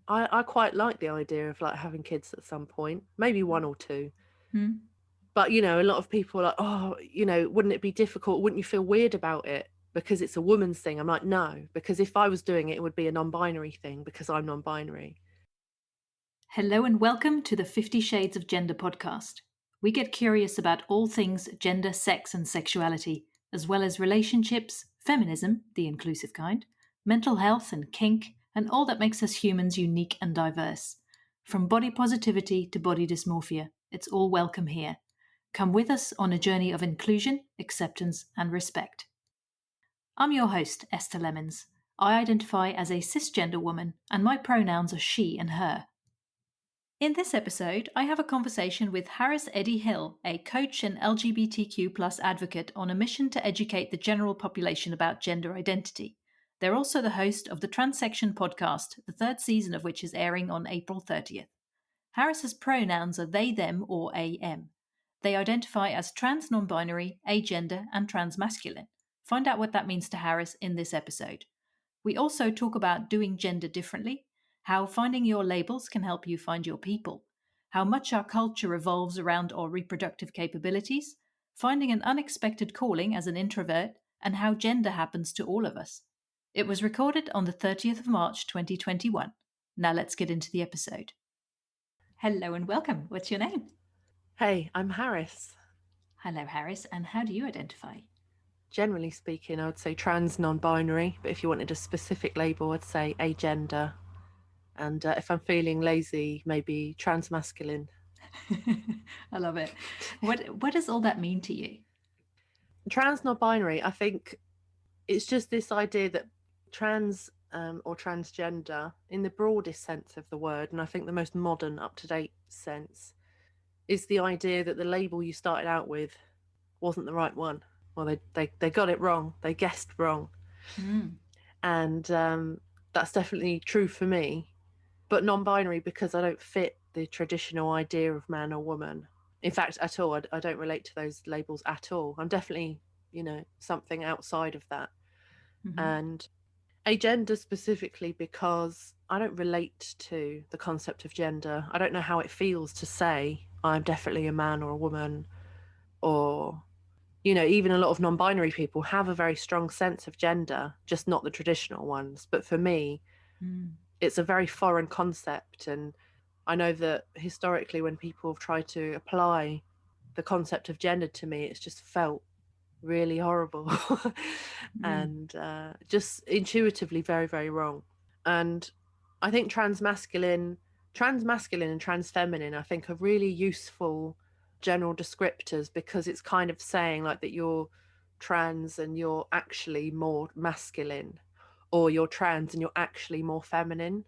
I quite like the idea of like having kids at some point, maybe one or two. Hmm. But, a lot of people are like, oh, wouldn't it be difficult? Wouldn't you feel weird about it because it's a woman's thing? I'm like, no, because if I was doing it, it would be a non-binary thing because I'm non-binary. Hello and welcome to the 50 Shades of Gender podcast. We get curious about all things gender, sex, and sexuality, as well as relationships, feminism, the inclusive kind, mental health and kink, and all that makes us humans unique and diverse. From body positivity to body dysmorphia, it's all welcome here. Come with us on a journey of inclusion, acceptance, and respect. I'm your host, Esther Lemons. I identify as a cisgender woman, and my pronouns are she and her. In this episode, I have a conversation with Harris Eddie Hill, a coach and LGBTQ+ advocate on a mission to educate the general population about gender identity. They're also the host of the Transection Podcast, the third season of which is airing on April 30th. Harris's pronouns are they, them, or AM. They identify as trans non-binary, agender, and transmasculine. Find out what that means to Harris in this episode. We also talk about doing gender differently, how finding your labels can help you find your people, how much our culture revolves around our reproductive capabilities, finding an unexpected calling as an introvert, and how gender happens to all of us. It was recorded on the 30th of March 2021. Now let's get into the episode. Hello and welcome. What's your name? Hey, I'm Harris. Hello, Harris. And how do you identify? Generally speaking, I would say trans non-binary, but if you wanted a specific label, I'd say agender. And if I'm feeling lazy, maybe transmasculine. I love it. What does all that mean to you? Trans non-binary, I think it's just this idea that trans or transgender, in the broadest sense of the word, and I think the most modern, up-to-date sense, is the idea that the label you started out with wasn't the right one. Well, they got it wrong. They guessed wrong. Mm. And that's definitely true for me. But non-binary, because I don't fit the traditional idea of man or woman. In fact, at all, I don't relate to those labels at all. I'm definitely, something outside of that. Mm-hmm. And agender specifically because I don't relate to the concept of gender. I don't know how it feels to say I'm definitely a man or a woman, or even a lot of non-binary people have a very strong sense of gender, just not the traditional ones. But for me, it's a very foreign concept. And I know that historically when people have tried to apply the concept of gender to me, it's just felt really horrible and just intuitively very, very wrong. And I think transmasculine and transfeminine, I think, are really useful general descriptors because it's kind of saying like that you're trans and you're actually more masculine, or you're trans and you're actually more feminine.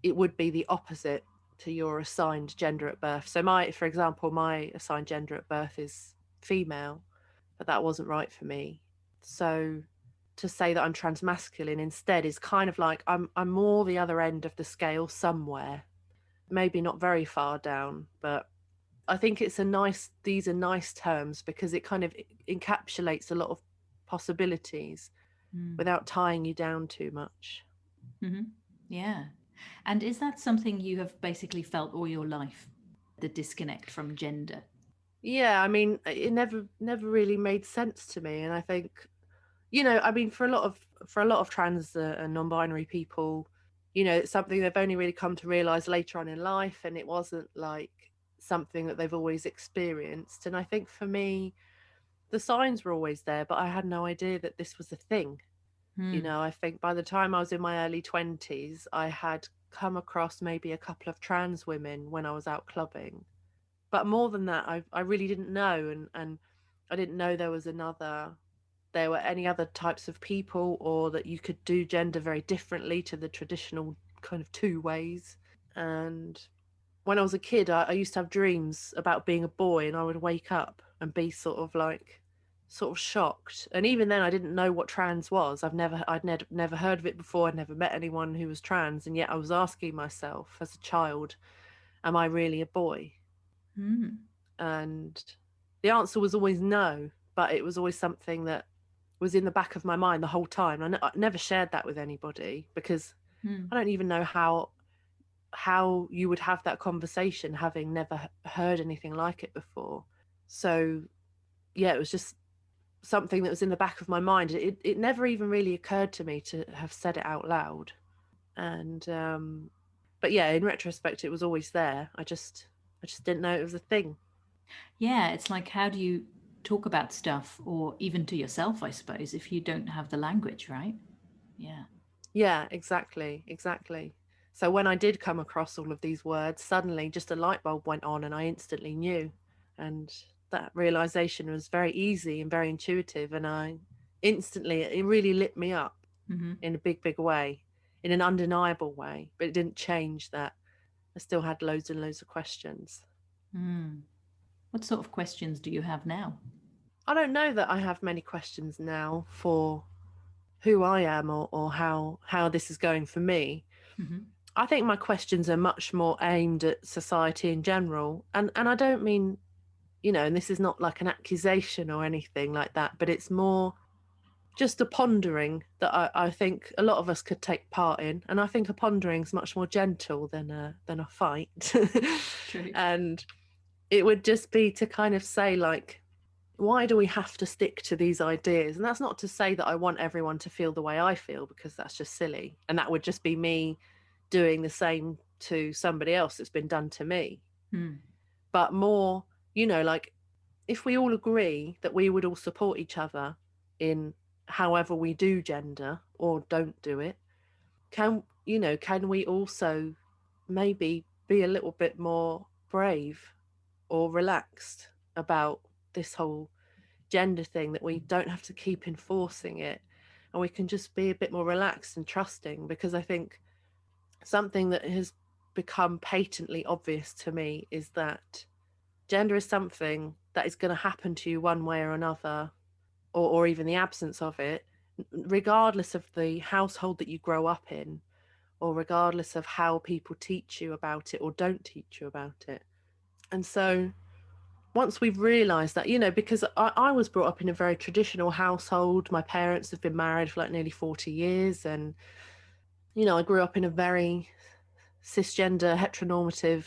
It would be the opposite to your assigned gender at birth. So for example, my assigned gender at birth is female, but that wasn't right for me. So to say that I'm transmasculine instead is kind of like I'm more the other end of the scale somewhere. Maybe not very far down, but I think these are nice terms because it kind of encapsulates a lot of possibilities without tying you down too much. Mm-hmm. Yeah. And is that something you have basically felt all your life, the disconnect from gender? Yeah, I mean, it never really made sense to me, and I think, I mean, for a lot of trans and non-binary people, it's something they've only really come to realize later on in life, and it wasn't like something that they've always experienced. And I think for me, the signs were always there, but I had no idea that this was a thing. I think by the time I was in my early 20s, I had come across maybe a couple of trans women when I was out clubbing. But more than that, I really didn't know. And I didn't know there were any other types of people, or that you could do gender very differently to the traditional kind of two ways. And when I was a kid, I used to have dreams about being a boy, and I would wake up and be sort of shocked. And even then I didn't know what trans was. I'd never heard of it before. I'd never met anyone who was trans, and yet I was asking myself as a child, am I really a boy? And the answer was always no, but it was always something that was in the back of my mind the whole time. I never shared that with anybody because I don't even know how how you would have that conversation having never heard anything like it before. So yeah, it was just something that was in the back of my mind. It never even really occurred to me to have said it out loud. And but yeah, in retrospect, it was always there. I just didn't know it was a thing. Yeah, it's like, how do you talk about stuff, or even to yourself, I suppose, if you don't have the language, right? Yeah. Yeah, exactly. So when I did come across all of these words, suddenly just a light bulb went on and I instantly knew. And that realization was very easy and very intuitive. And I instantly, it really lit me up Mm-hmm. in a big way, in an undeniable way. But it didn't change that. I still had loads and loads of questions. Mm. What sort of questions do you have now? I don't know that I have many questions now for who I am, or how this is going for me. Mm-hmm. I think my questions are much more aimed at society in general. And I don't mean, and this is not like an accusation or anything like that, but it's more just a pondering that I think a lot of us could take part in. And I think a pondering is much more gentle than a fight. True. And it would just be to kind of say, like, why do we have to stick to these ideas? And that's not to say that I want everyone to feel the way I feel, because that's just silly. And that would just be me doing the same to somebody else that's been done to me. Mm. But more, like, if we all agree that we would all support each other in however we do gender or don't do it, can we also maybe be a little bit more brave or relaxed about this whole gender thing, that we don't have to keep enforcing it and we can just be a bit more relaxed and trusting? Because I think something that has become patently obvious to me is that gender is something that is going to happen to you one way or another, or even the absence of it, regardless of the household that you grow up in, or regardless of how people teach you about it or don't teach you about it. And so once we've realised that, because I was brought up in a very traditional household. My parents have been married for like nearly 40 years. And, I grew up in a very cisgender, heteronormative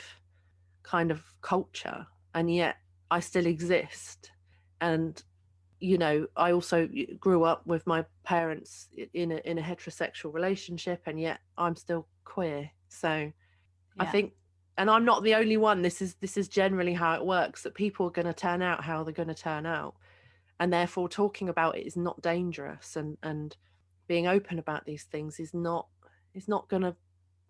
kind of culture. And yet I still exist. And, I also grew up with my parents in a heterosexual relationship, and yet I'm still queer. So I Yeah. think, and I'm not the only one. This is generally how it works, that people are going to turn out how they're going to turn out, and therefore talking about it is not dangerous, and being open about these things is not going to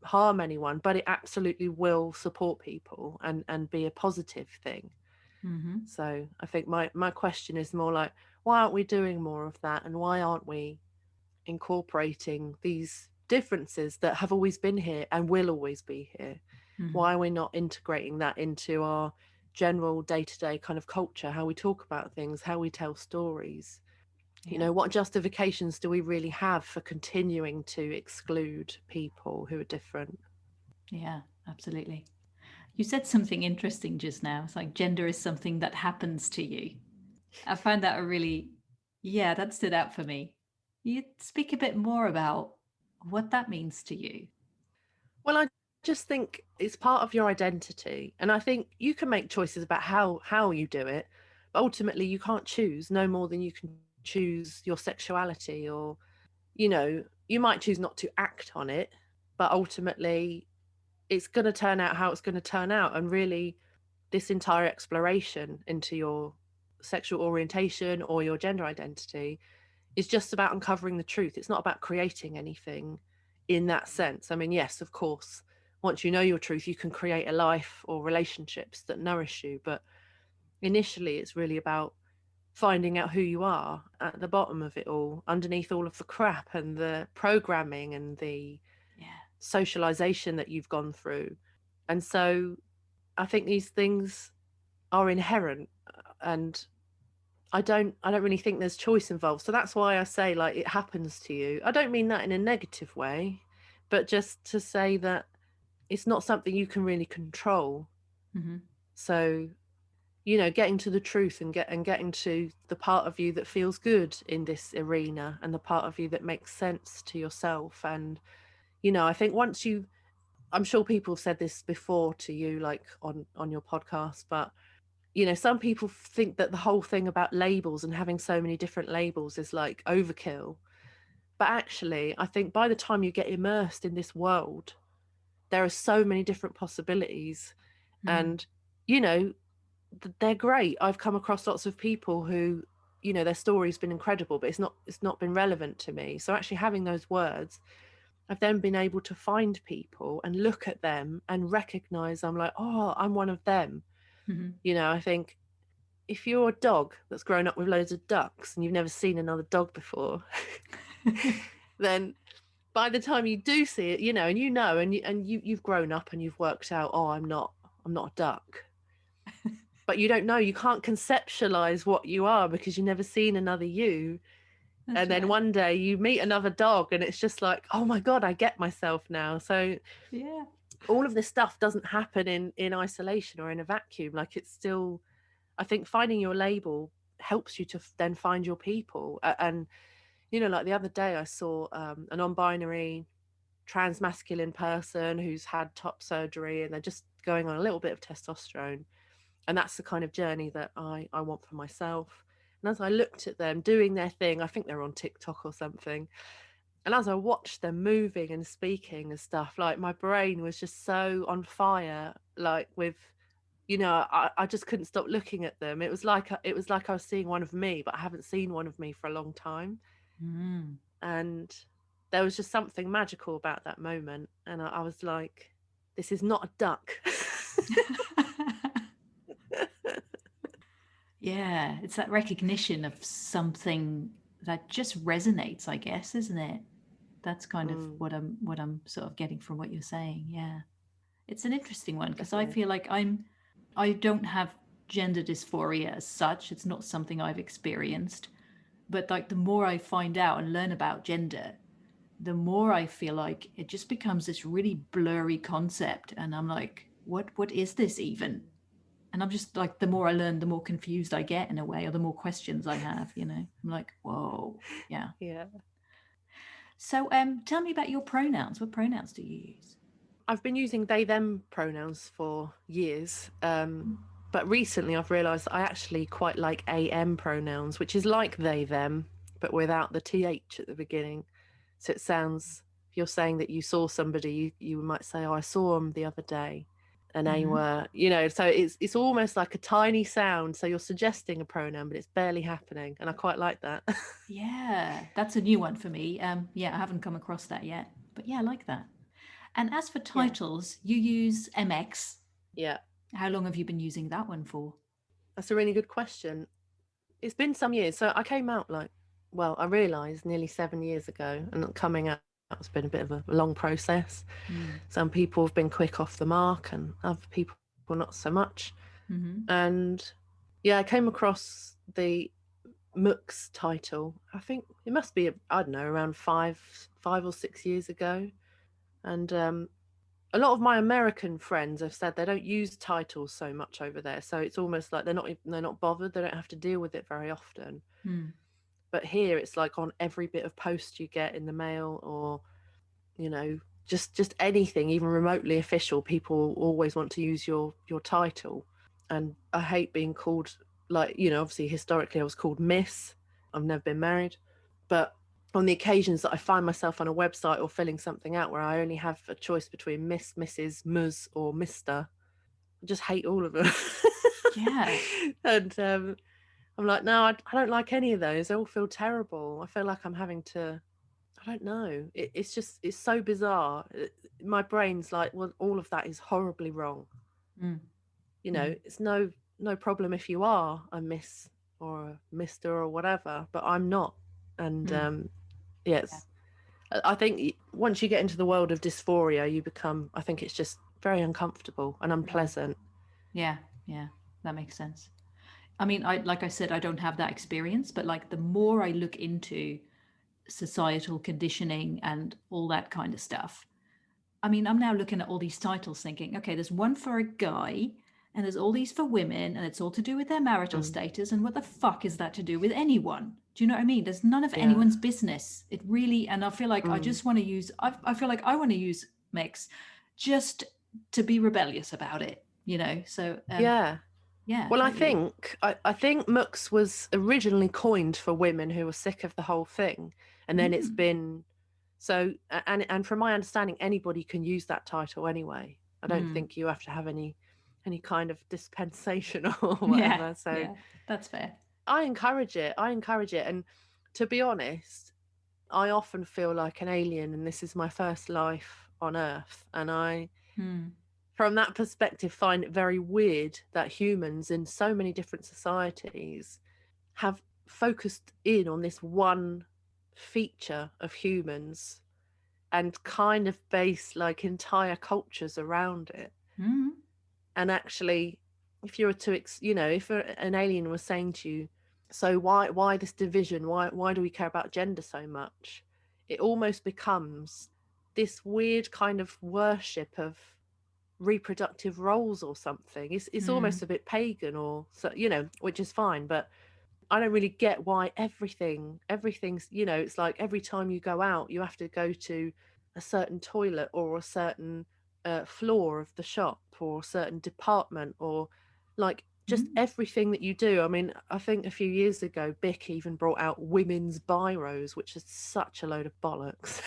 harm anyone, but it absolutely will support people and be a positive thing. Mm-hmm. So I think my question is more like, why aren't we doing more of that, and why aren't we incorporating these differences that have always been here and will always be here? Mm-hmm. Why are we not integrating that into our general day-to-day kind of culture, how we talk about things, how we tell stories? Yeah. What justifications do we really have for continuing to exclude people who are different? Yeah, absolutely. You said something interesting just now. It's like gender is something that happens to you. I found that yeah, that stood out for me. You speak a bit more about what that means to you. Well, I just think it's part of your identity, and I think you can make choices about how you do it, but ultimately you can't choose no more than you can choose your sexuality. Or you might choose not to act on it, but ultimately it's going to turn out how it's going to turn out. And really, this entire exploration into your sexual orientation or your gender identity is just about uncovering the truth. It's not about creating anything in that sense. I mean, yes, of course, once you know your truth, you can create a life or relationships that nourish you. But initially, it's really about finding out who you are at the bottom of it all, underneath all of the crap and the programming and the Yeah. socialization that you've gone through. And so I think these things are inherent, and I don't really think there's choice involved. So that's why I say, like, it happens to you. I don't mean that in a negative way, but just to say that it's not something you can really control. Mm-hmm. So, getting to the truth and getting to the part of you that feels good in this arena, and the part of you that makes sense to yourself. And I think I'm sure people have said this before to you, like on your podcast, but some people think that the whole thing about labels and having so many different labels is like overkill. But actually, I think by the time you get immersed in this world, there are so many different possibilities. And, they're great. I've come across lots of people who, their story's been incredible, but it's not been relevant to me. So actually having those words, I've then been able to find people and look at them and recognize I'm like, oh, I'm one of them. I think if you're a dog that's grown up with loads of ducks and you've never seen another dog before, then by the time you do see it, and you've grown up and you've worked out, oh, I'm not a duck. But you don't know, you can't conceptualize what you are because you've never seen another you. That's and then right. One day you meet another dog and it's just like, oh my God, I get myself now. So yeah, all of this stuff doesn't happen in isolation or in a vacuum. Like it's still, I think finding your label helps you to then find your people. And, like the other day I saw a non-binary trans masculine person who's had top surgery and they're just going on a little bit of testosterone. And that's the kind of journey that I want for myself. And as I looked at them doing their thing, I think they're on TikTok or something. And as I watched them moving and speaking and stuff, like my brain was just so on fire, like with, I just couldn't stop looking at them. It was like I was seeing one of me, but I haven't seen one of me for a long time. And there was just something magical about that moment. And I was like, this is not a duck. Yeah, it's that recognition of something that just resonates, I guess, isn't it? That's kind of what I'm sort of getting from what you're saying. Yeah. It's an interesting one because I feel like I don't have gender dysphoria as such. It's not something I've experienced. But like the more I find out and learn about gender, the more I feel like it just becomes this really blurry concept. And I'm like, what is this even? And I'm just like, the more I learn, the more confused I get in a way, or the more questions I have, I'm like, whoa, yeah. Yeah. So tell me about your pronouns. What pronouns do you use? I've been using they, them pronouns for years. But recently I've realised I actually quite like AM pronouns, which is like they, them, but without the TH at the beginning. So it sounds, if you're saying that you saw somebody, you might say, oh, I saw them the other day. And they were, so it's almost like a tiny sound. So you're suggesting a pronoun, but it's barely happening. And I quite like that. Yeah, that's a new one for me. Yeah, I haven't come across that yet. But yeah, I like that. And as for titles, you use MX. Yeah. How long have you been using that one for? That's a really good question. It's been some years. So I came out I realised nearly 7 years ago, and coming out, it's been a bit of a long process. Some people have been quick off the mark and other people not so much. And I came across the MX title. I think it must be, I don't know, around 5 or 6 years ago. And a lot of my American friends have said they don't use titles so much over there. So it's almost like they're not bothered. They don't have to deal with it very often. But here it's like on every bit of post you get in the mail, or, just anything, even remotely official, people always want to use your title. And I hate being called, like, obviously historically I was called Miss. I've never been married. But on the occasions that I find myself on a website or filling something out where I only have a choice between Miss, Mrs, Ms or Mr, I just hate all of them. Yeah. And I'm like, no, I don't like any of those. They all feel terrible. I feel like I'm having to, I don't know. It's so bizarre. My brain's like, well, all of that is horribly wrong. It's no problem if you are a Miss or a Mr or whatever, but I'm not. And I think once you get into the world of dysphoria, you become, I think it's just very uncomfortable and unpleasant. Yeah, that makes sense. I mean, like I said, I don't have that experience, but like the more I look into societal conditioning and all that kind of stuff, I mean, I'm now looking at all these titles thinking, okay, there's one for a guy and there's all these for women and it's all to do with their marital status. And what the fuck is that to do with anyone? Do you know what I mean? There's none of anyone's business. It really, and I feel like I just want to use, I feel like I want to use mix just to be rebellious about it, you know. So Yeah. yeah, Well, totally. I think Mux was originally coined for women who were sick of the whole thing, and then it's Mm. been and from my understanding, anybody can use that title anyway. I don't Mm. think you have to have any kind of dispensation or Yeah, whatever. So yeah, that's fair. I encourage it. I encourage it, and to be honest, I often feel like an alien, and this is my first life on Earth, and I Mm. from that perspective find it very weird that humans in so many different societies have focused in on this one feature of humans and kind of base like entire cultures around it. Mm. And actually, if you were to if an alien was saying to you, so why this division, why do we care about gender so much, it almost becomes this weird kind of worship of reproductive roles or something. It's Mm. almost a bit pagan, or so, which is fine, but I don't really get why everything's, it's like every time you go out you have to go to a certain toilet or a certain floor of the shop or a certain department, or like just Mm. everything that you do. I mean, I think a few years ago Bic even brought out women's biros, which is such a load of bollocks.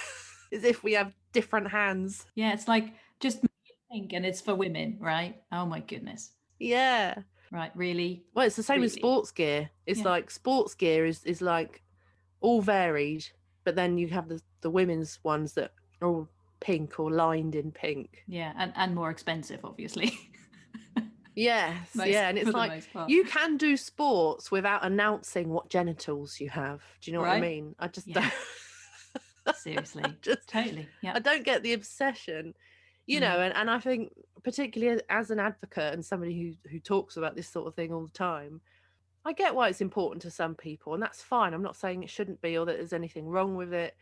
As if we have different hands. Yeah, it's like just make it pink and it's for women, right? Oh my goodness. Yeah. Right, really? Well, it's the same as Really? sports gear. It's Yeah. like sports gear is like all varied, but then you have the women's ones that are all pink or lined in pink. Yeah, and more expensive, obviously. Yes, Most yeah, and for it's the like most part. you can do sports without announcing what genitals you have. Do you know what I Right? mean? I just Yeah, don't. seriously. just Totally. I Yeah. don't get the obsession, Mm. and I think particularly as an advocate and somebody who talks about this sort of thing all the time, I get why it's important to some people, and that's fine. I'm not saying it shouldn't be or that there's anything wrong with it.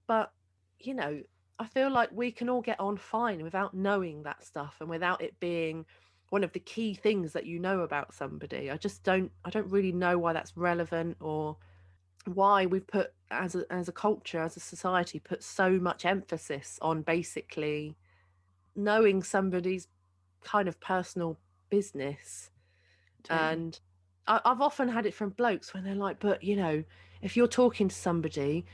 But, you know, I feel like we can all get on fine without knowing that stuff and without it being one of the key things that you know about somebody. I don't really know why that's relevant, or why we've put as a culture, as a society, put so much emphasis on basically knowing somebody's kind of personal business. Totally. And I've often had it from blokes when they're like, but if you're talking to somebody,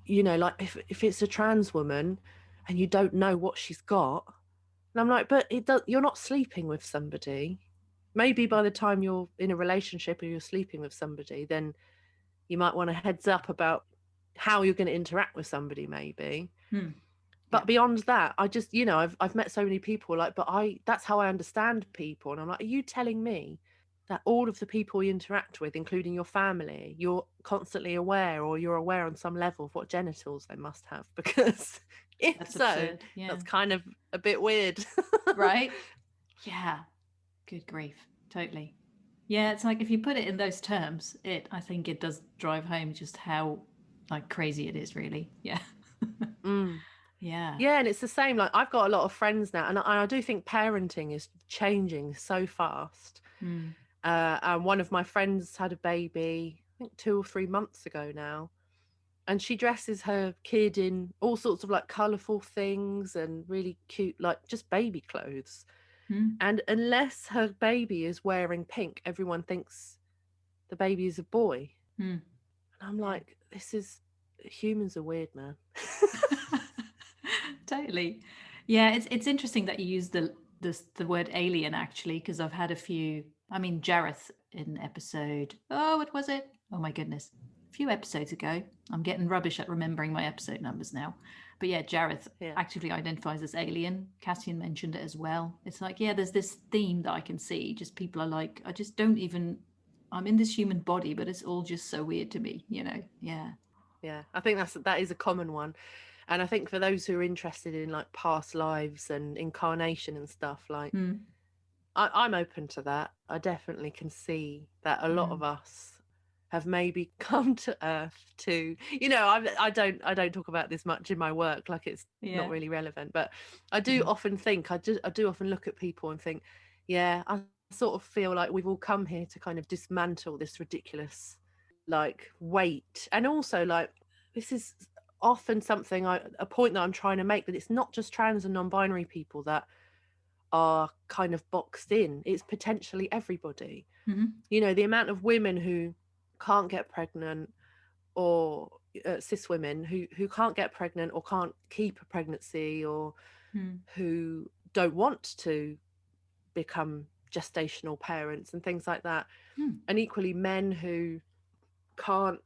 like if it's a trans woman and you don't know what she's got, and I'm like, but you're not sleeping with somebody. Maybe by the time you're in a relationship or you're sleeping with somebody, then you might want a heads up about how you're going to interact with somebody, maybe. Hmm. But Yeah. beyond that, I just, I've met so many people like, but that's how I understand people. And I'm like, are you telling me that all of the people you interact with, including your family, you're constantly aware, or you're aware on some level of what genitals they must have? Because if That's so, absurd. Yeah. that's kind of a bit weird. Right? Yeah. Good grief. Totally. Yeah, it's like if you put it in those terms, I think it does drive home just how like crazy it is, really. Yeah. Mm. Yeah. Yeah, and it's the same. Like I've got a lot of friends now, and I do think parenting is changing so fast. Mm. And one of my friends had a baby, I think 2 or 3 months ago now, and she dresses her kid in all sorts of like colourful things and really cute, like just baby clothes. Mm. And unless her baby is wearing pink, everyone thinks the baby is a boy. Mm. And I'm Yeah. like, humans are weird, man. Totally. Yeah, it's interesting that you use the word alien actually, because I've had a few. I mean, Jareth in episode. Oh, what was it? Oh my goodness, a few episodes ago. I'm getting rubbish at remembering my episode numbers now. But yeah, Jareth Yeah. actively identifies as alien. Cassian mentioned it as well. It's like, yeah, there's this theme that I can see. Just people are like, I just don't even. I'm in this human body, but it's all just so weird to me. Yeah. Yeah. I think that is a common one. And I think for those who are interested in like past lives and incarnation and stuff, like Mm. I'm open to that. I definitely can see that a lot of Mm. us have maybe come to Earth to, I don't talk about this much in my work, like it's not Yeah. really relevant, but I do Mm. often think, I do often look at people and think, yeah, I sort of feel like we've all come here to kind of dismantle this ridiculous like weight, and also like this is often a point that I'm trying to make, that it's not just trans and non-binary people that are kind of boxed in. It's potentially everybody. You know, the amount of women who can't get pregnant, or cis women who can't get pregnant or can't keep a pregnancy, or who don't want to become gestational parents and things like that. And equally, men who can't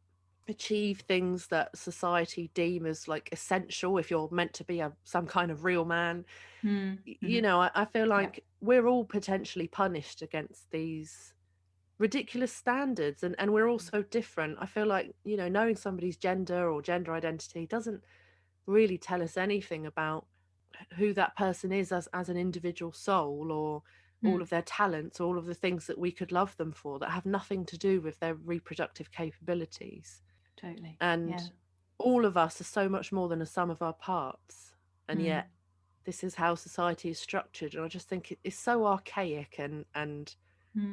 achieve things that society deem as like essential if you're meant to be some kind of real man. You know, I feel like we're all potentially punished against these ridiculous standards, and we're all so different. I feel like, you know, knowing somebody's gender or gender identity doesn't really tell us anything about who that person is as an individual soul, or all of their talents, all of the things that we could love them for that have nothing to do with their reproductive capabilities. Totally. And all of us are so much more than a sum of our parts, and yet this is how society is structured. And I just think it's so archaic and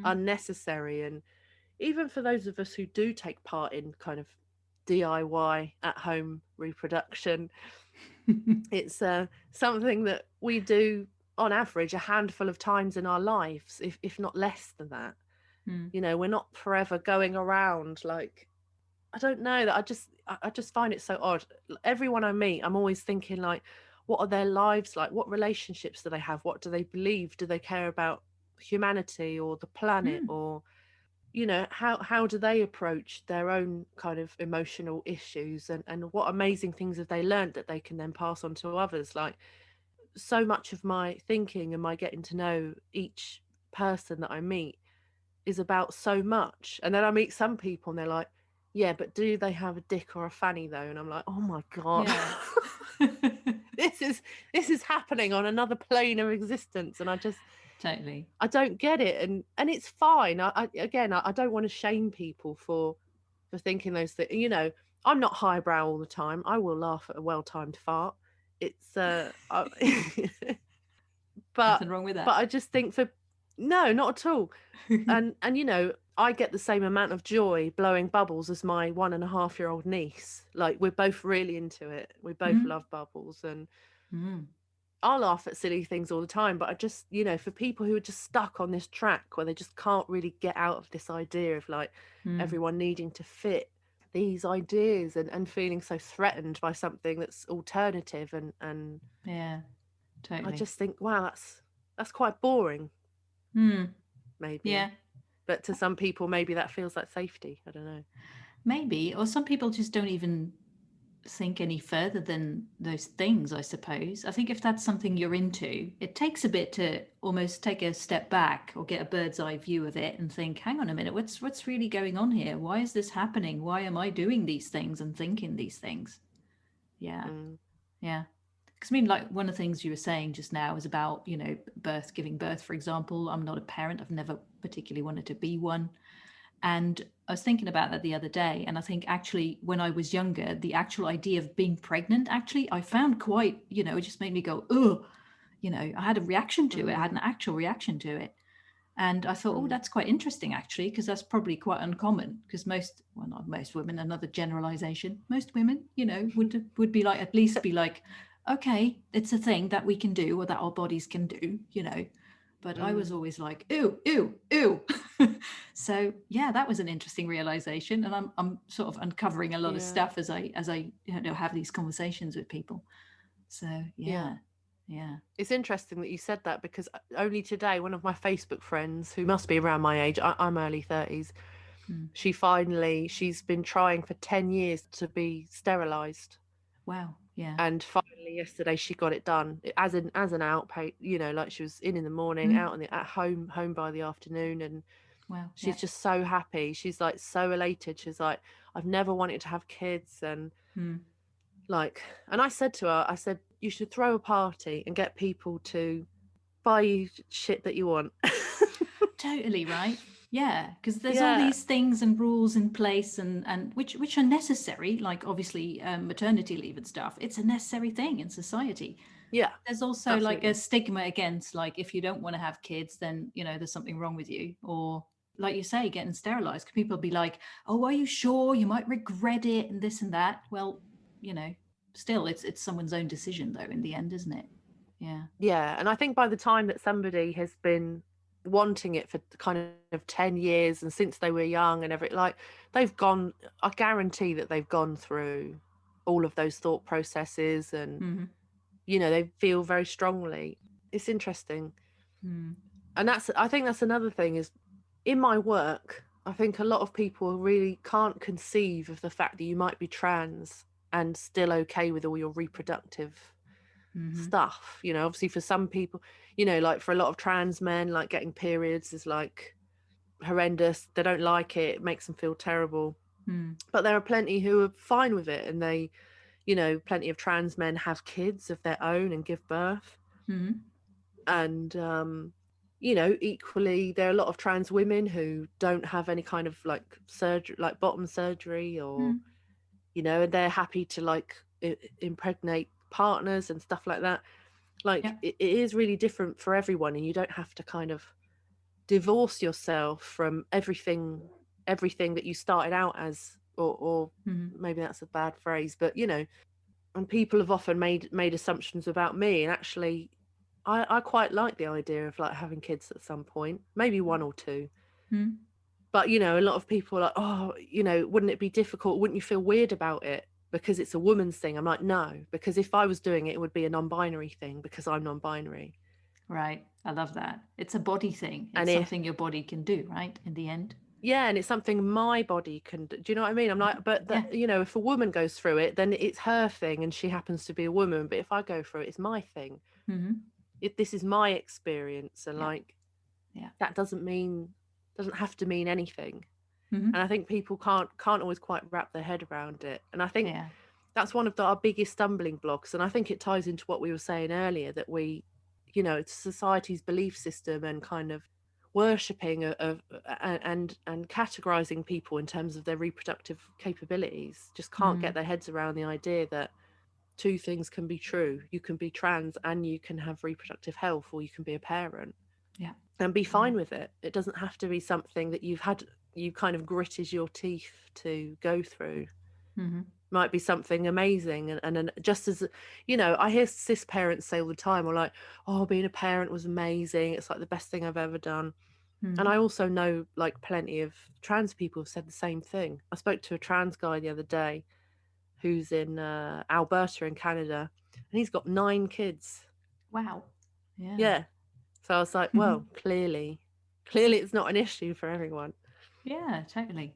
unnecessary. And even for those of us who do take part in kind of DIY at home reproduction, it's something that we do on average a handful of times in our lives, if not less than that. You know, we're not forever going around like, I don't know, that I just find it so odd. Everyone I meet, I'm always thinking like, what are their lives like? What relationships do they have? What do they believe? Do they care about humanity or the planet? Or, you know, how do they approach their own kind of emotional issues? And what amazing things have they learned that they can then pass on to others? Like, so much of my thinking and my getting to know each person that I meet is about so much. And then I meet some people and they're like, yeah, but do they have a dick or a fanny though? And I'm like, oh my God. this is happening on another plane of existence. And I just Totally. I don't get it. And it's fine. I don't want to shame people for thinking those things. You know, I'm not highbrow all the time. I will laugh at a well-timed fart. It's Nothing wrong with that. but I just think no, not at all. And you know, I get the same amount of joy blowing bubbles as my 1.5-year-old niece. Like, we're both really into it. We both love bubbles, and I laugh at silly things all the time. But I just, you know, for people who are just stuck on this track where they just can't really get out of this idea of like everyone needing to fit these ideas, and feeling so threatened by something that's alternative, and yeah, totally. I just think, wow, that's quite boring. Maybe. Yeah. But to some people, maybe that feels like safety. I don't know. Maybe. Or some people just don't even think any further than those things, I suppose. I think if that's something you're into, it takes a bit to almost take a step back or get a bird's eye view of it and think, hang on a minute, what's really going on here? Why is this happening? Why am I doing these things and thinking these things? Yeah. Yeah. Because I mean, like, one of the things you were saying just now is about, you know, giving birth, for example. I'm not a parent. I've never particularly wanted to be one. And I was thinking about that the other day. And I think actually when I was younger, the actual idea of being pregnant, actually, I found quite, you know, it just made me go, oh, you know, I had a reaction to it. I had an actual reaction to it. And I thought, oh, that's quite interesting, actually, because that's probably quite uncommon. Because not most women, another generalization, most women, you know, would be like, at least be like, okay, it's a thing that we can do or that our bodies can do, you know. But I was always like, ew, ew, ew. So yeah, that was an interesting realization, and I'm sort of uncovering a lot of stuff as I you know, have these conversations with people. So yeah. It's interesting that you said that, because only today, one of my Facebook friends, who must be around my age, I'm early 30s, she's been trying for 10 years to be sterilized. Wow. Yeah. And finally yesterday she got it done as an outpatient, you know, like she was in the morning, out at home by the afternoon. And wow, she's just so happy. She's like so elated. She's like, I've never wanted to have kids. And like, and I said to her, you should throw a party and get people to buy you shit that you want. Totally right. Yeah, because there's all these things and rules in place, and which are necessary, like obviously maternity leave and stuff. It's a necessary thing in society. Yeah. There's also absolutely, like, a stigma against, like, if you don't want to have kids, then, you know, there's something wrong with you. Or like you say, getting sterilized. People be like, oh, are you sure? You might regret it and this and that. Well, you know, still, it's someone's own decision, though, in the end, isn't it? Yeah. Yeah, and I think by the time that somebody has been wanting it for kind of 10 years and since they were young and they've gone, I guarantee that they've gone through all of those thought processes and, Mm-hmm. they feel very strongly. It's interesting. Mm. And I think that's another thing is in my work, I think a lot of people really can't conceive of the fact that you might be trans and still okay with all your reproductive Mm-hmm. stuff. Obviously for some people, like for a lot of trans men, like getting periods is like horrendous. They don't like it. It makes them feel terrible. Mm. But there are plenty who are fine with it, and they, plenty of trans men have kids of their own and give birth. Mm-hmm. And equally there are a lot of trans women who don't have any kind of like surgery, like bottom surgery, or Mm. and they're happy to like impregnate partners and stuff like that. Like Yeah. it is really different for everyone, and you don't have to kind of divorce yourself from everything that you started out as, or Mm-hmm. maybe that's a bad phrase, but and people have often made assumptions about me, and actually I quite like the idea of like having kids at some point, maybe one or two. Mm-hmm. But a lot of people are like, oh, wouldn't it be difficult? Wouldn't you feel weird about it because it's a woman's thing? I'm like, no, because if I was doing it, it would be a non-binary thing because I'm non-binary. Right. I love that. It's a body thing. And It's something your body can do, right? In the end. yeah, and it's something my body can do. Do you know what I mean? I'm like, but Yeah. that, if a woman goes through it, then it's her thing and she happens to be a woman. But if I go through it, it's my thing. Mm-hmm. This is my experience. And Yeah. like, Yeah. that doesn't have to mean anything. Mm-hmm. And I think people can't always quite wrap their head around it. And I think Yeah. that's one of our biggest stumbling blocks. And I think it ties into what we were saying earlier, that it's society's belief system and kind of worshipping of and categorizing people in terms of their reproductive capabilities just can't Mm. get their heads around the idea that two things can be true. You can be trans and you can have reproductive health, or you can be a parent. Yeah. And be fine Yeah. with it. It doesn't have to be something that you kind of gritted your teeth to go through. Mm-hmm. Might be something amazing, and just as I hear cis parents say all the time, or like, oh, being a parent was amazing, it's like the best thing I've ever done. Mm-hmm. And I also know like plenty of trans people have said the same thing. I spoke to a trans guy the other day who's in Alberta in Canada, and he's got 9 kids. Wow. Yeah. Yeah. So I was like, well, clearly it's not an issue for everyone. Yeah, totally.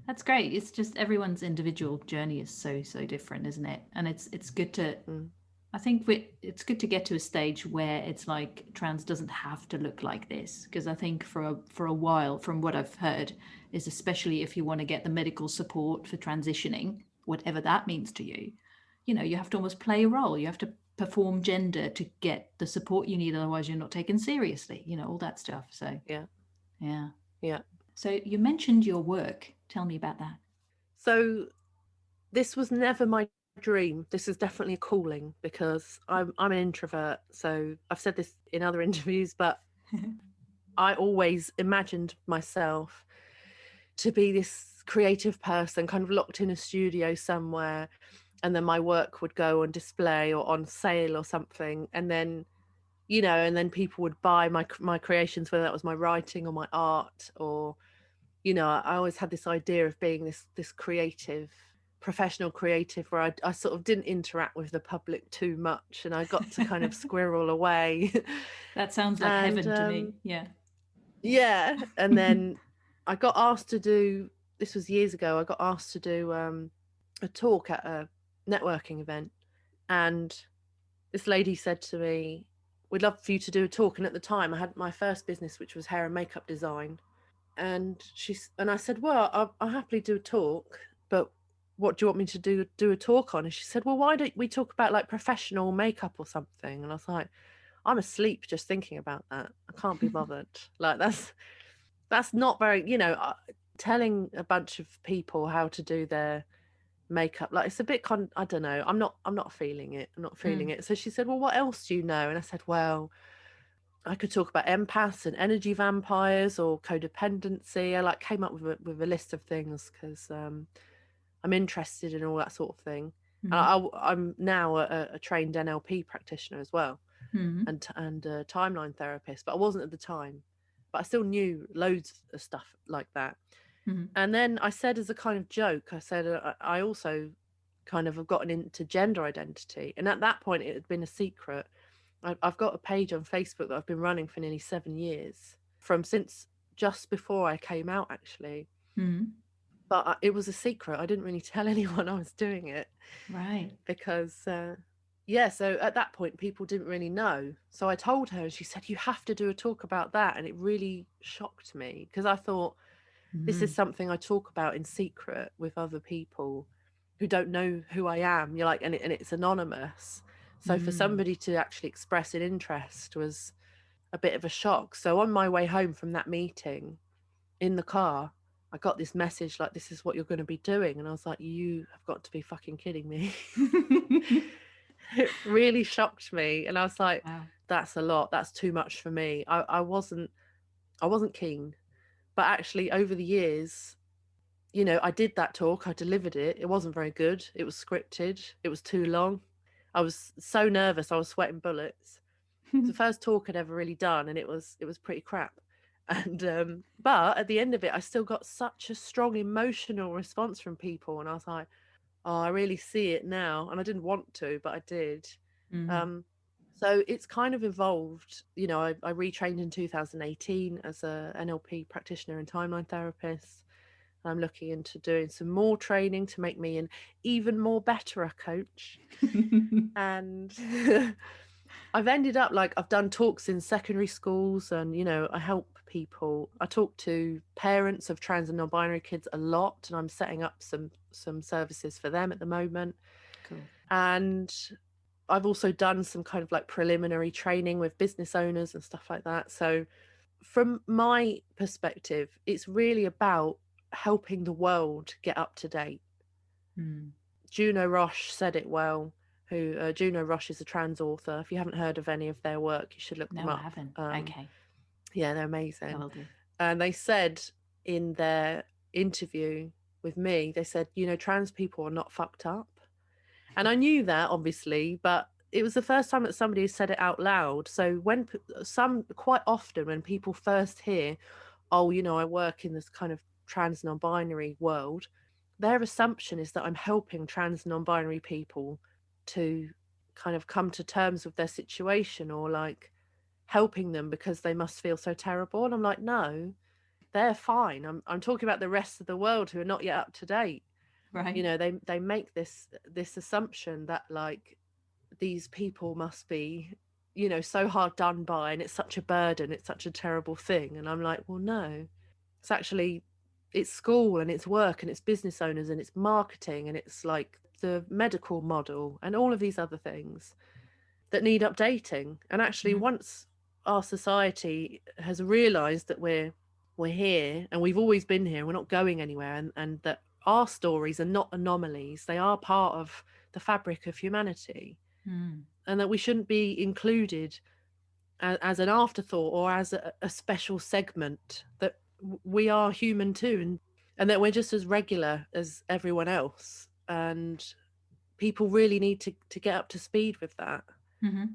That's great. It's just everyone's individual journey is so different, isn't it? And it's good to I think it's good to get to a stage where it's like trans doesn't have to look like this, because I think for a while, from what I've heard, is especially if you want to get the medical support for transitioning, whatever that means to you, you have to almost play a role. You have to perform gender to get the support you need, otherwise you're not taken seriously, all that stuff. So Yeah. So you mentioned your work. Tell me about that. So this was never my dream. This is definitely a calling, because I'm an introvert. So I've said this in other interviews, but I always imagined myself to be this creative person kind of locked in a studio somewhere, and then my work would go on display or on sale or something, and then and then people would buy my creations, whether that was my writing or my art, or I always had this idea of being this creative, professional creative, where I sort of didn't interact with the public too much, and I got to kind of squirrel away. That sounds like heaven to me. Yeah. Yeah. And then I got asked to do, this was years ago, I got asked to do a talk at a networking event. And this lady said to me, we'd love for you to do a talk. And at the time I had my first business, which was hair and makeup design. And I said, well, I'll happily do a talk, but what do you want me to do a talk on? And she said, well, why don't we talk about like professional makeup or something? And I was like, I'm asleep just thinking about that. I can't be bothered. Like that's not very, telling a bunch of people how to do their makeup, like it's a bit I don't know, I'm not feeling it. So she said, well, what else do you know? And I said, well, I could talk about empaths and energy vampires or codependency. I like came up with a list of things because I'm interested in all that sort of thing. I'm now a trained NLP practitioner as well, Mm-hmm. and a timeline therapist, but I wasn't at the time. But I still knew loads of stuff like that. Mm-hmm. And then I said, as a kind of joke, I said, I also kind of have gotten into gender identity. And at that point, it had been a secret. I've got a page on Facebook that I've been running for nearly 7 years, from since just before I came out, actually. Mm-hmm. But it was a secret. I didn't really tell anyone I was doing it. Right. Because yeah, so at that point people didn't really know, so I told her and she said, you have to do a talk about that. And it really shocked me, because I thought, this is something I talk about in secret with other people who don't know who I am. You're like, and it's anonymous, so for somebody to actually express an interest was a bit of a shock. So on my way home from that meeting, in the car, I got this message like, this is what you're going to be doing. And I was like, you have got to be fucking kidding me. It really shocked me. And I was like, Wow. that's a lot. That's too much for me. I wasn't keen. But actually, over the years, I did that talk. I delivered it. It wasn't very good. It was scripted. It was too long. I was so nervous. I was sweating bullets. It's the first talk I'd ever really done, and it was pretty crap. And but at the end of it, I still got such a strong emotional response from people, and I was like, oh, I really see it now. And I didn't want to, but I did. So it's kind of evolved. I retrained in 2018 as a NLP practitioner and timeline therapist. I'm looking into doing some more training to make me an even more better coach. And I've ended up, like, I've done talks in secondary schools, and I help people. I talk to parents of trans and non-binary kids a lot, and I'm setting up some services for them at the moment. Cool. And I've also done some kind of like preliminary training with business owners and stuff like that. So from my perspective, it's really about helping the world get up to date. Juno Roche said it well. Juno Roche is a trans author. If you haven't heard of any of their work, you should look them up. No, I haven't. Okay. Yeah, they're amazing. I will do. And they said in their interview with me, they said, trans people are not fucked up. And I knew that, obviously, but it was the first time that somebody said it out loud. So quite often when people first hear, oh, I work in this kind of trans non-binary world, their assumption is that I'm helping trans non-binary people to kind of come to terms with their situation, or like helping them because they must feel so terrible. And I'm like, no, they're fine. I'm talking about the rest of the world who are not yet up to date. Right. They make this assumption that, like, these people must be, so hard done by, and it's such a burden, it's such a terrible thing. And I'm like, well, no, it's school and it's work and it's business owners and it's marketing and it's like the medical model and all of these other things that need updating. And actually, once our society has realized that we're here and we've always been here, we're not going anywhere, and that our stories are not anomalies, they are part of the fabric of humanity, and that we shouldn't be included as an afterthought or as a special segment, that we are human too, and that we're just as regular as everyone else. And people really need to get up to speed with that.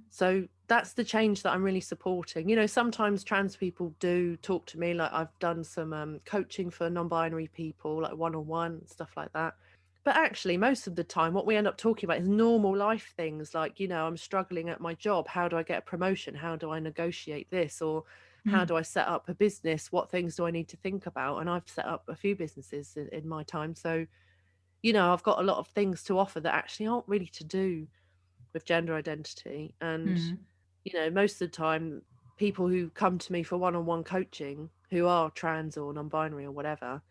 So that's the change that I'm really supporting. Sometimes trans people do talk to me, like I've done some coaching for non-binary people, like one-on-one, stuff like that. But actually, most of the time, what we end up talking about is normal life things, like, I'm struggling at my job. How do I get a promotion? How do I negotiate this? Or how do I set up a business? What things do I need to think about? And I've set up a few businesses in my time. So, I've got a lot of things to offer that actually aren't really to do with gender identity. And most of the time, people who come to me for one-on-one coaching who are trans or non-binary or whatever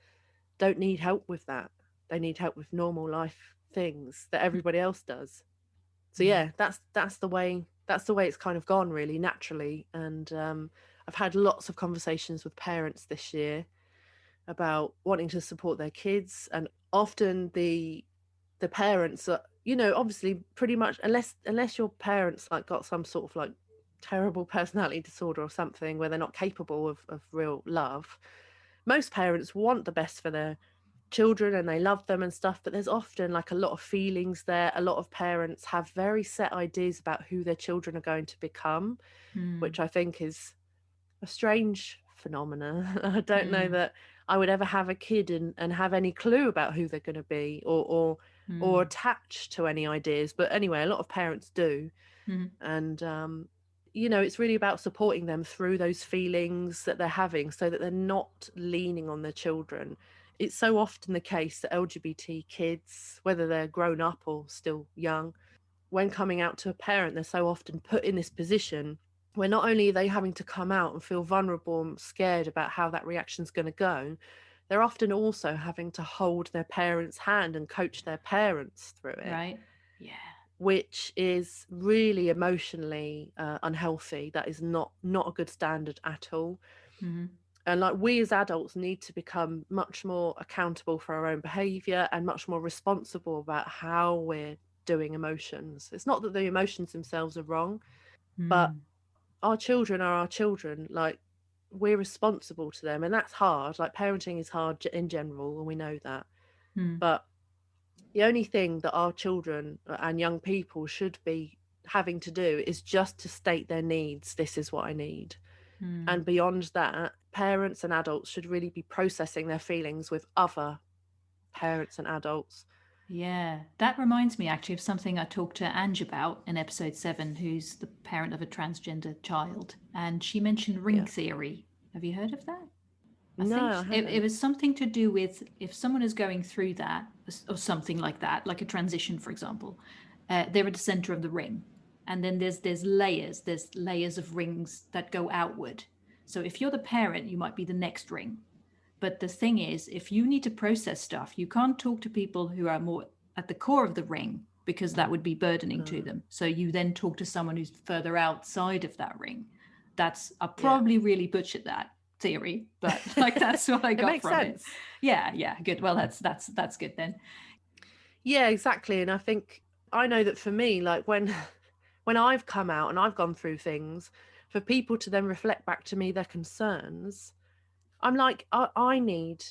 don't need help with that. They need help with normal life things that everybody else does. So yeah, that's the way it's kind of gone, really naturally. And I've had lots of conversations with parents this year about wanting to support their kids, and often the parents are, obviously pretty much, unless your parents like got some sort of like terrible personality disorder or something where they're not capable of real love, most parents want the best for their children and they love them and stuff, but there's often like a lot of feelings there. A lot of parents have very set ideas about who their children are going to become, which I think is a strange phenomena. I don't know that I would ever have a kid and have any clue about who they're going to be, or attach to any ideas. But anyway, a lot of parents do. And it's really about supporting them through those feelings that they're having, so that they're not leaning on their children. It's so often the case that LGBT kids, whether they're grown up or still young, when coming out to a parent, they're so often put in this position where not only are they having to come out and feel vulnerable and scared about how that reaction's going to go, they're often also having to hold their parents' hand and coach their parents through it. Right. Yeah. Which is really emotionally unhealthy. That is not a good standard at all. And like, we as adults need to become much more accountable for our own behaviour and much more responsible about how we're doing emotions. It's not that the emotions themselves are wrong, but our children are our children. Like, we're responsible to them, and that's hard. Like, parenting is hard in general, and we know that. But the only thing that our children and young people should be having to do is just to state their needs. This is what I need. And beyond that, parents and adults should really be processing their feelings with other parents and adults. Yeah, that reminds me actually of something I talked to Ange about in episode 7, who's the parent of a transgender child. And she mentioned ring theory. Have you heard of that? I think it was something to do with, if someone is going through that or something like that, like a transition, for example, they're at the center of the ring. And then there's layers of rings that go outward. So if you're the parent, you might be the next ring. But the thing is, if you need to process stuff, you can't talk to people who are more at the core of the ring, because that would be burdening to them. So you then talk to someone who's further outside of that ring. I probably really butchered that theory, but like, that's what I got makes from sense. it. Yeah, good. Well, that's good then. Yeah, exactly. And I think, I know that for me, like, when I've come out and I've gone through things, for people to then reflect back to me their concerns, I'm like, I need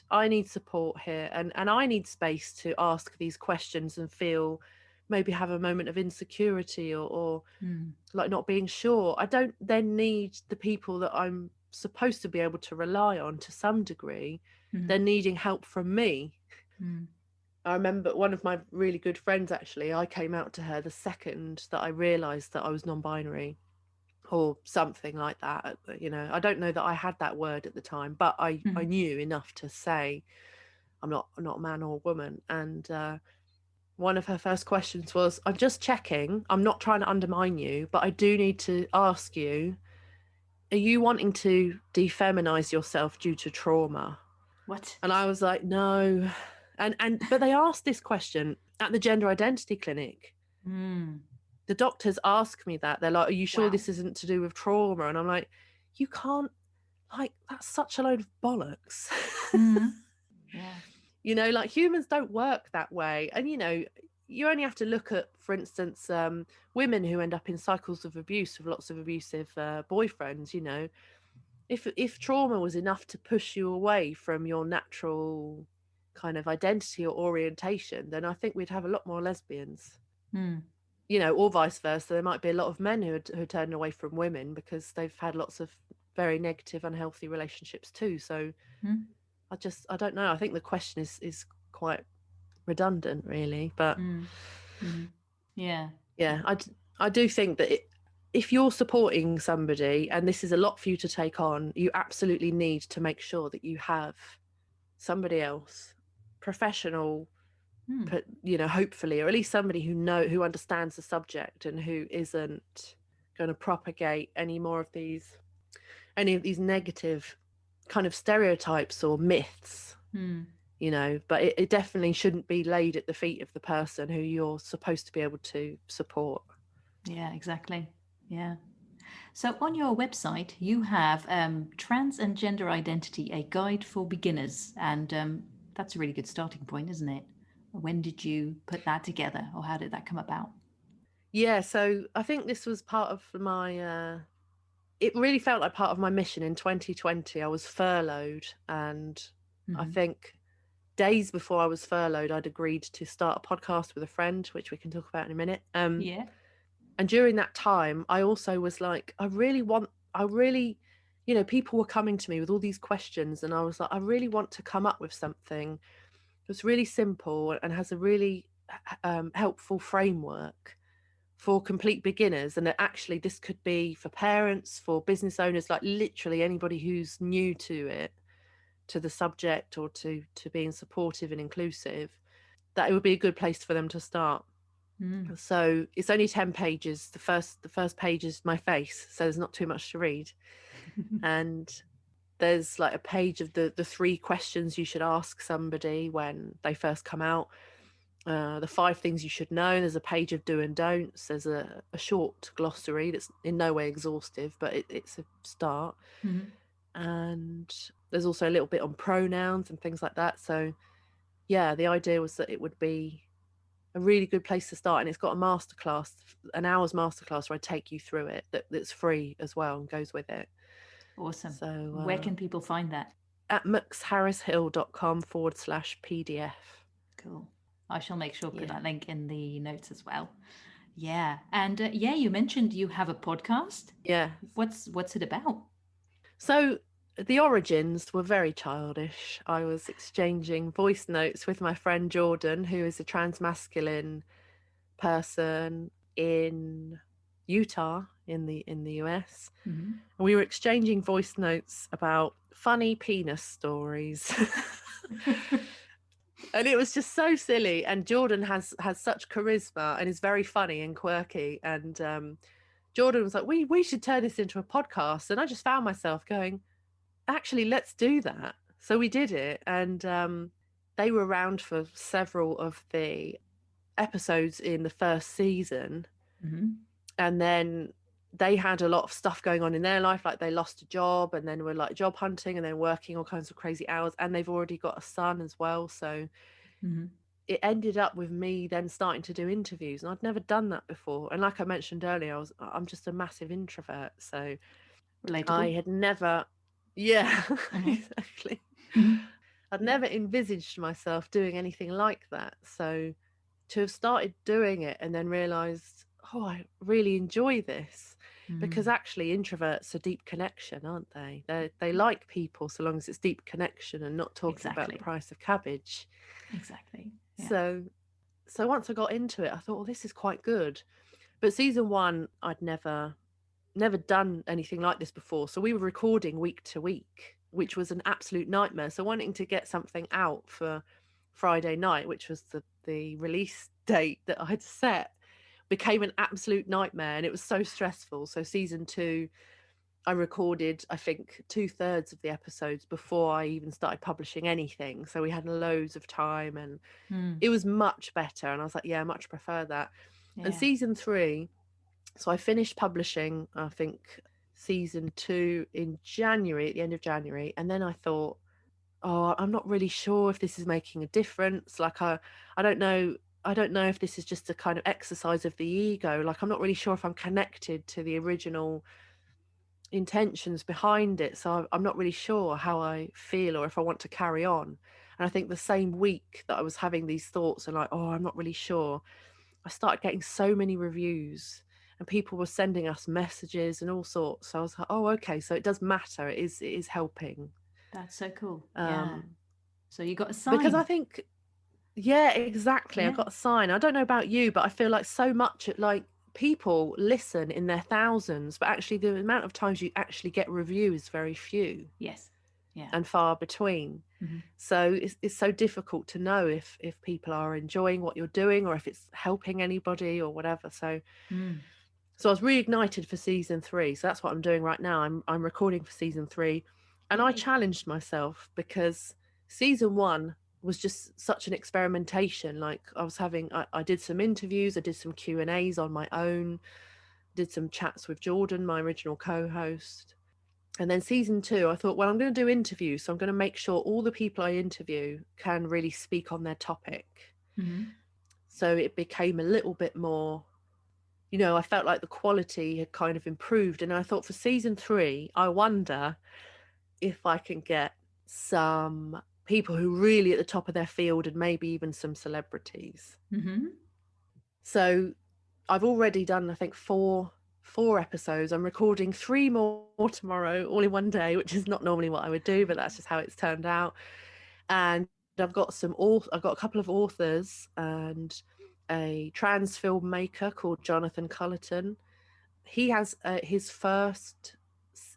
support here, and I need space to ask these questions and feel, maybe have a moment of insecurity or like not being sure. I don't then need the people that I'm supposed to be able to rely on to some degree. They're needing help from me. I remember one of my really good friends, actually, I came out to her the second that I realised that I was non-binary, or something like that. I don't know that I had that word at the time, but I knew enough to say I'm not a man or a woman. And one of her first questions was, I'm just checking, I'm not trying to undermine you, but I do need to ask you, are you wanting to defeminize yourself due to trauma? What? And I was like, no. But they asked this question at the gender identity clinic. The doctors ask me that. They're like, are you sure this isn't to do with trauma? And I'm like, you can't, like, that's such a load of bollocks. Yeah. Like, humans don't work that way. And, you only have to look at, for instance, women who end up in cycles of abuse with lots of abusive boyfriends. If trauma was enough to push you away from your natural kind of identity or orientation, then I think we'd have a lot more lesbians. Or vice versa. There might be a lot of men who are turning away from women because they've had lots of very negative, unhealthy relationships too. So I don't know. I think the question is quite redundant, really. But yeah, I do think that if you're supporting somebody and this is a lot for you to take on, you absolutely need to make sure that you have somebody else, professional, hopefully, or at least somebody who understands the subject and who isn't going to propagate any of these negative kind of stereotypes or myths. But it definitely shouldn't be laid at the feet of the person who you're supposed to be able to support. Yeah, exactly. Yeah. So on your website, you have Trans and Gender Identity, a guide for beginners. And that's a really good starting point, isn't it? When did you put that together, or how did that come about? Yeah, so I think this was part of my, it really felt like part of my mission in 2020. I was furloughed, and I think days before I was furloughed, I'd agreed to start a podcast with a friend, which we can talk about in a minute. Yeah. And during that time, I also was like, people were coming to me with all these questions, and I was like, I really want to come up with something that's really simple and has a really helpful framework for complete beginners. And that actually this could be for parents, for business owners, like literally anybody who's new to it, to the subject, or to being supportive and inclusive, that it would be a good place for them to start. So it's only 10 pages. The first page is my face, so there's not too much to read. And there's like a page of the 3 questions you should ask somebody when they first come out. The 5 things you should know. There's a page of do and don'ts. There's a short glossary that's in no way exhaustive, but it's a start. And there's also a little bit on pronouns and things like that. So yeah, the idea was that it would be a really good place to start. And it's got a masterclass, an hour's masterclass, where I take you through it, that's free as well and goes with it. Awesome. So where can people find that? At muxharrishill.com/PDF. Cool. I shall make sure to put that link in the notes as well. Yeah. And you mentioned you have a podcast. Yeah. What's it about? So the origins were very childish. I was exchanging voice notes with my friend Jordan, who is a transmasculine person in Utah in the US. And we were exchanging voice notes about funny penis stories. And it was just so silly. And Jordan has such charisma and is very funny and quirky. And Jordan was like, we should turn this into a podcast. And I just found myself going, actually, let's do that. So we did it. And they were around for several of the episodes in the first season. And then they had a lot of stuff going on in their life, like they lost a job and then were like job hunting and then working all kinds of crazy hours, and they've already got a son as well. So it ended up with me then starting to do interviews, and I'd never done that before. And like I mentioned earlier, I'm just a massive introvert, so Relatable. I had never exactly. I'd never envisaged myself doing anything like that. So to have started doing it and then realized, oh, I really enjoy this, because actually introverts are deep connection, aren't they? They like people so long as it's deep connection and not talking about the price of cabbage. Exactly. Yeah. So once I got into it, I thought, well, this is quite good. But season 1, I'd never done anything like this before. So we were recording week to week, which was an absolute nightmare. So wanting to get something out for Friday night, which was the release date that I'd set, became an absolute nightmare, and it was so stressful. So season 2, I recorded, I think, 2/3 of the episodes before I even started publishing anything. So we had loads of time, and it was much better. And I was like, yeah, I much prefer that. And season 3, so I finished publishing, I think, season 2 in January, at the end of January. And then I thought, oh, I'm not really sure if this is making a difference. Like, I don't know if this is just a kind of exercise of the ego. Like, I'm not really sure if I'm connected to the original intentions behind it. So I'm not really sure how I feel or if I want to carry on. And I think the same week that I was having these thoughts and like, oh, I'm not really sure, I started getting so many reviews and people were sending us messages and all sorts. So I was like, oh, okay, so it does matter. It is helping. That's so cool. So you got a sign. Because I think, yeah, exactly. I got a sign. I don't know about you, but I feel like so much like people listen in their thousands, but actually the amount of times you actually get review is very few. Yes. Yeah. And far between. So it's so difficult to know if people are enjoying what you're doing or if it's helping anybody or whatever. So I was reignited for season 3. So that's what I'm doing right now. I'm recording for season 3, and I challenged myself because season 1 was just such an experimentation. Like I did some interviews, I did some Q&As on my own, did some chats with Jordan, my original co-host. And then season 2, I thought, well, I'm going to do interviews. So I'm going to make sure all the people I interview can really speak on their topic. So it became a little bit more, I felt like the quality had kind of improved. And I thought for season 3, I wonder if I can get some people who really at the top of their field, and maybe even some celebrities. Mm-hmm. So I've already done, I think, four episodes. I'm recording 3 more tomorrow, all in one day, which is not normally what I would do, but that's just how it's turned out. And I've got a couple of authors and a trans filmmaker called Jonathan Cullerton. He has his first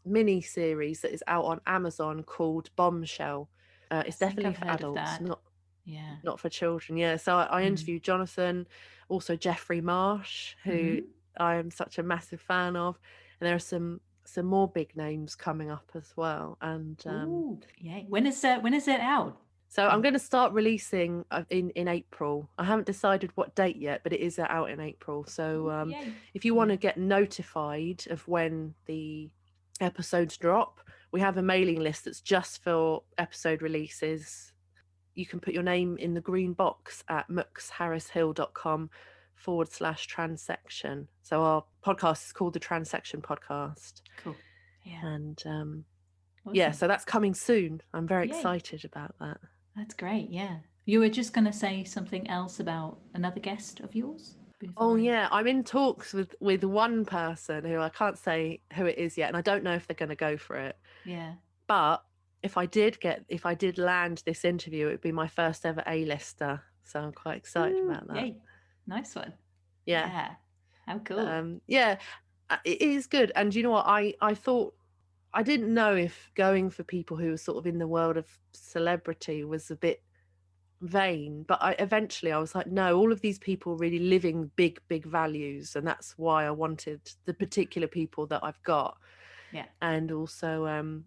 mini series that is out on Amazon called Bombshell. It's definitely I've for heard of adults, that. Yeah. not for children. Yeah. So I interviewed Jonathan, also Jeffrey Marsh, who I am such a massive fan of, and there are some more big names coming up as well. And Ooh, yay. When is it out? so I'm going to start releasing in April. I haven't decided what date yet, but it is out in April. So Yay. if you want to get notified of when the episodes drop, we have a mailing list that's just for episode releases. You can put your name in the green box at muxharrishill.com/transection. So our podcast is called the Transection Podcast. Cool. Yeah. And awesome. yeah, so that's coming soon. I'm very Yay. excited about that. That's great. Yeah. You were just going to say something else about another guest of yours? Yeah, I'm in talks with one person who I can't say who it is yet, and I don't know if they're going to go for it. Yeah. But if I did land this interview, it would be my first ever A-lister. So I'm quite excited about that. Yay. Nice one. Yeah. How cool. Yeah, it is good. And you know what? I thought, I didn't know if going for people who were sort of in the world of celebrity was a bit vain, but eventually I was like, no, all of these people really living big values, and that's why I wanted the particular people that I've got. Yeah. And also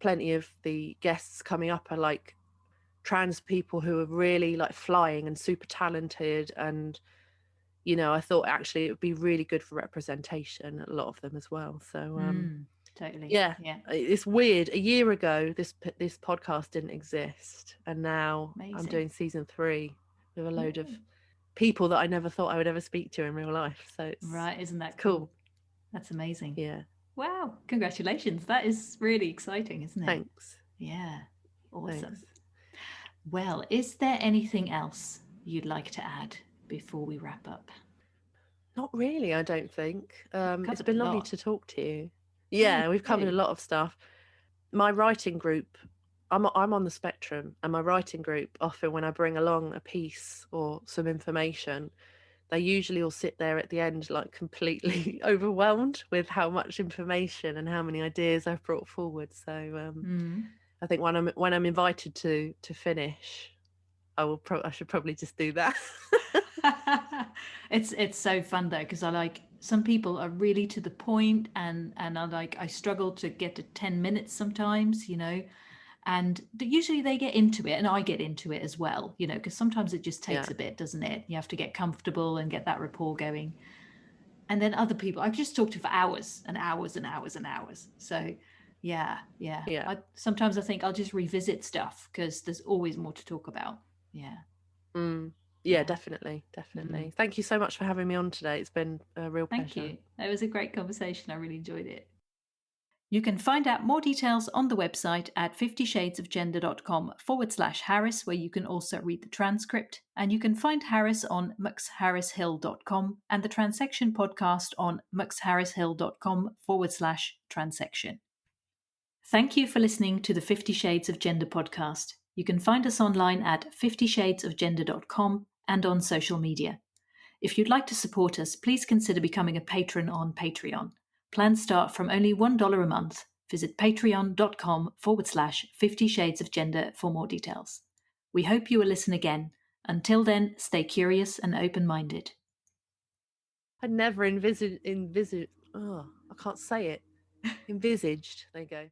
plenty of the guests coming up are like trans people who are really like flying and super talented, and I thought actually it would be really good for representation, a lot of them as well. So totally. Yeah, it's weird. A year ago, this podcast didn't exist, and now I'm doing season 3 with a load of people that I never thought I would ever speak to in real life. So it's right, isn't that cool? That's amazing. Yeah. Wow, congratulations! That is really exciting, isn't it? Thanks. Yeah, awesome. Thanks. Well, is there anything else you'd like to add before we wrap up? Not really, I don't think. It's been lovely to talk to you. Yeah, we've covered a lot of stuff. My writing group, I'm on the spectrum, and my writing group, often when I bring along a piece or some information, they usually all sit there at the end like completely overwhelmed with how much information and how many ideas I've brought forward. So I think when I'm invited to finish, I should probably just do that. It's so fun though, because some people are really to the point, and I struggle to get to 10 minutes sometimes, and usually they get into it, and I get into it as well, because sometimes it just takes a bit, doesn't it? You have to get comfortable and get that rapport going. And then other people I've just talked to for hours and hours and hours and hours. So yeah. Sometimes I think I'll just revisit stuff because there's always more to talk about. Yeah, definitely. Thank you so much for having me on today. It's been a real pleasure. Thank you. It was a great conversation. I really enjoyed it. You can find out more details on the website at 50shadesofgender.com/Harris, where you can also read the transcript. And you can find Harris on muxharrishill.com and the Transection Podcast on muxharrishill.com/transection. Thank you for listening to the 50 Shades of Gender podcast. You can find us online at 50shadesofgender.com and on social media. If you'd like to support us, please consider becoming a patron on Patreon. Plans start from only $1 a month. Visit patreon.com/50 Shades of Gender for more details. We hope you will listen again. Until then, stay curious and open-minded. I never envisaged. Oh, I can't say it. Envisaged. There you go.